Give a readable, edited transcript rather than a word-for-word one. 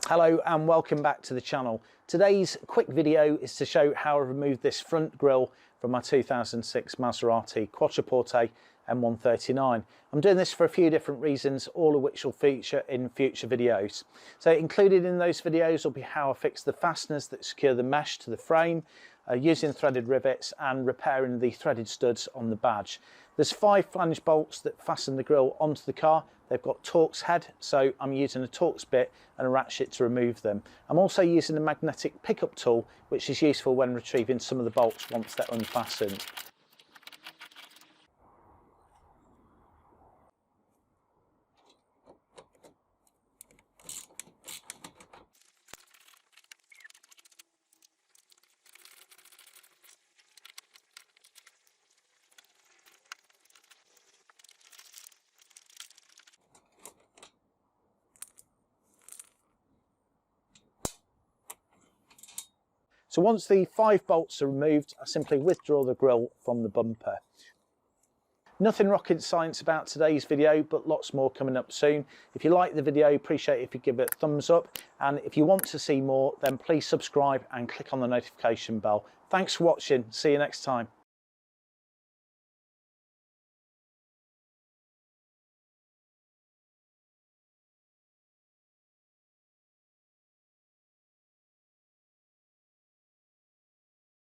Hello and welcome back to the channel. Today's quick video is to show how I removed this front grille from my 2006 Maserati Quattroporte M139. I'm doing this for a few different reasons, all of which will feature in future videos. So included in those videos will be how I fix the fasteners that secure the mesh to the frame, using threaded rivets and repairing the threaded studs on the badge. There's 5 flange bolts that fasten the grille onto the car. They've got Torx head, so I'm using a Torx bit and a ratchet to remove them. I'm also using a magnetic pickup tool, which is useful when retrieving some of the bolts once they're unfastened. So once the 5 bolts are removed, I simply withdraw the grille from the bumper. Nothing rocket science about today's video, but lots more coming up soon. If you like the video, appreciate it if you give it a thumbs up. And if you want to see more, then please subscribe and click on the notification bell. Thanks for watching. See you next time.